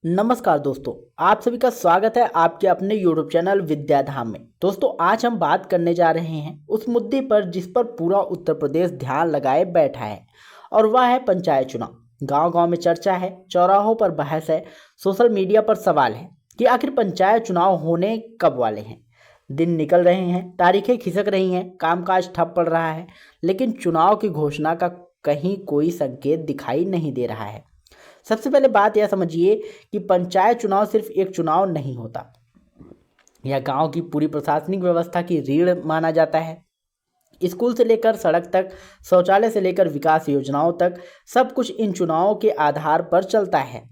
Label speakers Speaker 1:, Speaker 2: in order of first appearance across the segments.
Speaker 1: नमस्कार दोस्तों, आप सभी का स्वागत है आपके अपने YouTube चैनल विद्याधाम में। दोस्तों, आज हम बात करने जा रहे हैं उस मुद्दे पर जिस पर पूरा उत्तर प्रदेश ध्यान लगाए बैठा है और वह है पंचायत चुनाव। गांव-गांव में चर्चा है, चौराहों पर बहस है, सोशल मीडिया पर सवाल है कि आखिर पंचायत चुनाव होने कब वाले हैं। दिन निकल रहे हैं, तारीखें खिसक रही हैं, कामकाज ठप पड़ रहा है, लेकिन चुनाव की घोषणा का कहीं कोई संकेत दिखाई नहीं दे रहा है। सबसे पहले बात यह समझिए कि पंचायत चुनाव सिर्फ एक चुनाव नहीं होता। यह गांव की पूरी प्रशासनिक व्यवस्था की रीढ़ माना जाता है। स्कूल से लेकर सड़क तक, शौचालय से लेकर विकास योजनाओं तक, सब कुछ इन चुनावों के आधार पर चलता है।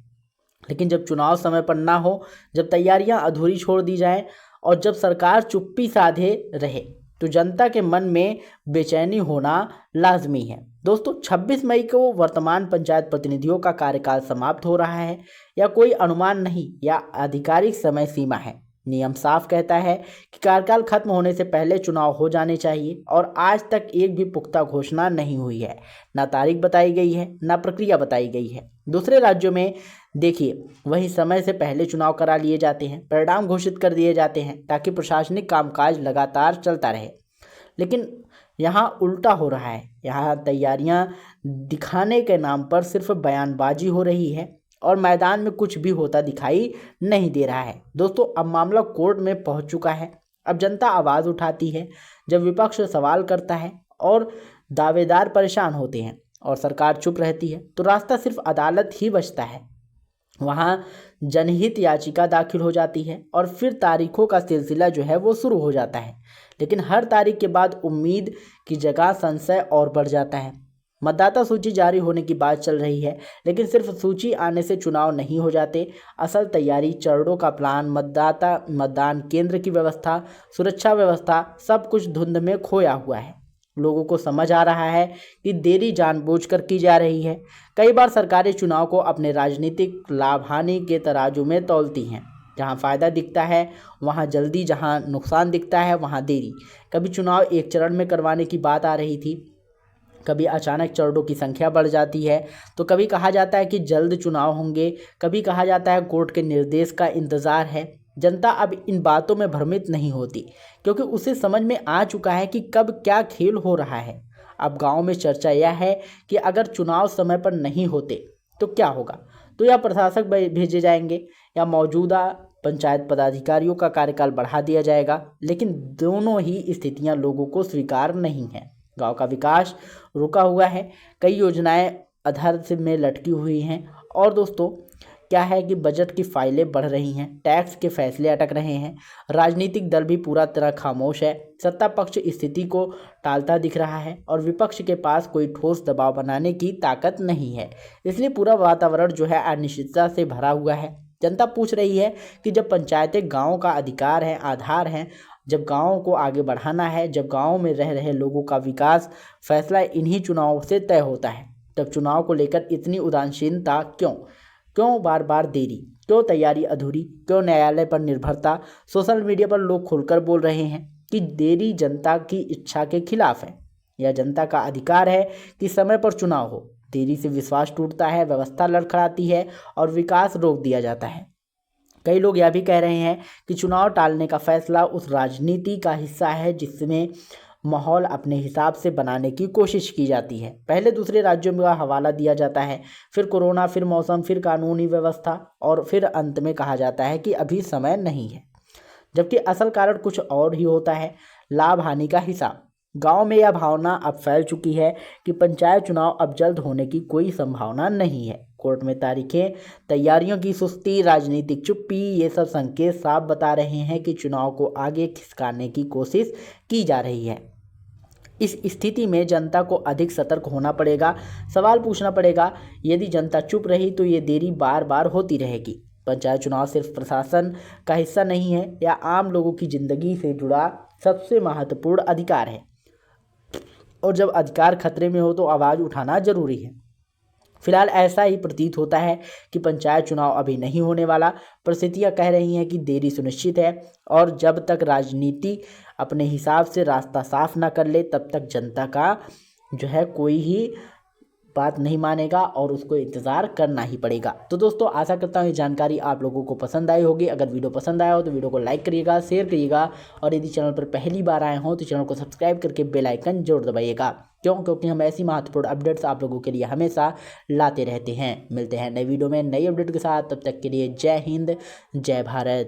Speaker 1: लेकिन जब चुनाव समय पर ना हो, जब तैयारियां अधूरी छोड़ दी जाएं और जब सरकार चुप्पी साधे रहे, तो जनता के मन में बेचैनी होना लाजमी है। दोस्तों, 26 मई को वर्तमान पंचायत प्रतिनिधियों का कार्यकाल समाप्त हो रहा है। या कोई अनुमान नहीं या आधिकारिक समय सीमा है। नियम साफ कहता है कि कार्यकाल खत्म होने से पहले चुनाव हो जाने चाहिए और आज तक एक भी पुख्ता घोषणा नहीं हुई है। ना तारीख बताई गई है, ना प्रक्रिया बताई गई है। दूसरे राज्यों में देखिए, वही समय से पहले चुनाव करा लिए जाते हैं, परिणाम घोषित कर दिए जाते हैं ताकि प्रशासनिक कामकाज लगातार चलता रहे। लेकिन यहाँ उल्टा हो रहा है। यहाँ तैयारियां दिखाने के नाम पर सिर्फ बयानबाजी हो रही है और मैदान में कुछ भी होता दिखाई नहीं दे रहा है। दोस्तों, अब मामला कोर्ट में पहुंच चुका है। अब जनता आवाज़ उठाती है। जब विपक्ष सवाल करता है और दावेदार परेशान होते हैं और सरकार चुप रहती है, तो रास्ता सिर्फ अदालत ही बचता है। वहाँ जनहित याचिका दाखिल हो जाती है और फिर तारीखों का सिलसिला जो है वो शुरू हो जाता है। लेकिन हर तारीख के बाद उम्मीद की जगह संशय और बढ़ जाता है। मतदाता सूची जारी होने की बात चल रही है, लेकिन सिर्फ सूची आने से चुनाव नहीं हो जाते। असल तैयारी, चरणों का प्लान, मतदान केंद्र की व्यवस्था, सुरक्षा व्यवस्था, सब कुछ धुंध में खोया हुआ है। लोगों को समझ आ रहा है कि देरी जानबूझकर की जा रही है। कई बार सरकारें चुनाव को अपने राजनीतिक लाभ हानि के तराजू में तौलती हैं। जहां फायदा दिखता है वहां जल्दी, जहां नुकसान दिखता है वहां देरी। कभी चुनाव एक चरण में करवाने की बात आ रही थी, कभी अचानक चरणों की संख्या बढ़ जाती है, तो कभी कहा जाता है कि जल्द चुनाव होंगे, कभी कहा जाता है कोर्ट के निर्देश का इंतज़ार है। जनता अब इन बातों में भ्रमित नहीं होती, क्योंकि उसे समझ में आ चुका है कि कब क्या खेल हो रहा है। अब गांव में चर्चा यह है कि अगर चुनाव समय पर नहीं होते तो क्या होगा। तो या प्रशासक भेजे जाएंगे या मौजूदा पंचायत पदाधिकारियों का कार्यकाल बढ़ा दिया जाएगा। लेकिन दोनों ही स्थितियां लोगों को स्वीकार नहीं है। गांव का विकास रुका हुआ है, कई योजनाएं अधर से में लटकी हुई हैं और दोस्तों, क्या है कि बजट की फाइलें बढ़ रही हैं, टैक्स के फैसले अटक रहे हैं, राजनीतिक दल भी पूरा तरह खामोश है, सत्ता पक्ष स्थिति को टालता दिख रहा है और विपक्ष के पास कोई ठोस दबाव बनाने की ताकत नहीं है। इसलिए पूरा वातावरण जो है अनिश्चितता से भरा हुआ है। जनता पूछ रही है कि जब पंचायतें गाँव का अधिकार है, आधार हैं, जब गाँव को आगे बढ़ाना है, जब गाँव में रह रहे लोगों का विकास फैसला इन्हीं चुनाव से तय होता है, तब चुनाव को लेकर इतनी उदासीनता क्यों? क्यों बार बार देरी? क्यों तैयारी अधूरी? क्यों न्यायालय पर निर्भरता? सोशल मीडिया पर लोग खुलकर बोल रहे हैं कि देरी जनता की इच्छा के खिलाफ है। यह जनता का अधिकार है कि समय पर चुनाव हो। देरी से विश्वास टूटता है, व्यवस्था लड़खड़ाती है और विकास रोक दिया जाता है। कई लोग यह भी कह रहे हैं कि चुनाव टालने का फैसला उस राजनीति का हिस्सा है जिसमें माहौल अपने हिसाब से बनाने की कोशिश की जाती है। पहले दूसरे राज्यों का हवाला दिया जाता है, फिर कोरोना, फिर मौसम, फिर कानूनी व्यवस्था और फिर अंत में कहा जाता है कि अभी समय नहीं है, जबकि असल कारण कुछ और ही होता है। लाभ हानि का हिसाब। गांव में यह भावना अब फैल चुकी है कि पंचायत चुनाव अब जल्द होने की कोई संभावना नहीं है। कोर्ट में तारीखें, तैयारियों की सुस्ती, राजनीतिक चुप्पी, ये सब संकेत साफ बता रहे हैं कि चुनाव को आगे खिसकाने की कोशिश की जा रही है। इस स्थिति में जनता को अधिक सतर्क होना पड़ेगा, सवाल पूछना पड़ेगा। यदि जनता चुप रही तो ये देरी बार बार होती रहेगी। पंचायत चुनाव सिर्फ प्रशासन का हिस्सा नहीं है, यह आम लोगों की जिंदगी से जुड़ा सबसे महत्वपूर्ण अधिकार है और जब अधिकार खतरे में हो तो आवाज़ उठाना जरूरी है। फिलहाल ऐसा ही प्रतीत होता है कि पंचायत चुनाव अभी नहीं होने वाला। परिस्थितियां कह रही हैं कि देरी सुनिश्चित है और जब तक राजनीति अपने हिसाब से रास्ता साफ ना कर ले, तब तक जनता का जो है कोई ही बात नहीं मानेगा और उसको इंतज़ार करना ही पड़ेगा। तो दोस्तों आशा करता हूँ ये जानकारी आप लोगों को पसंद आई होगी। अगर वीडियो पसंद आया हो तो वीडियो को लाइक करिएगा, शेयर करिएगा और यदि चैनल पर पहली बार आए हों तो चैनल को सब्सक्राइब करके बेल आइकन जरूर दबाइएगा। क्योंकि हम ऐसी महत्वपूर्ण अपडेट्स आप लोगों के लिए हमेशा लाते रहते हैं। मिलते हैं नई वीडियो में नई अपडेट के साथ, तब तक के लिए जय हिंद, जय भारत।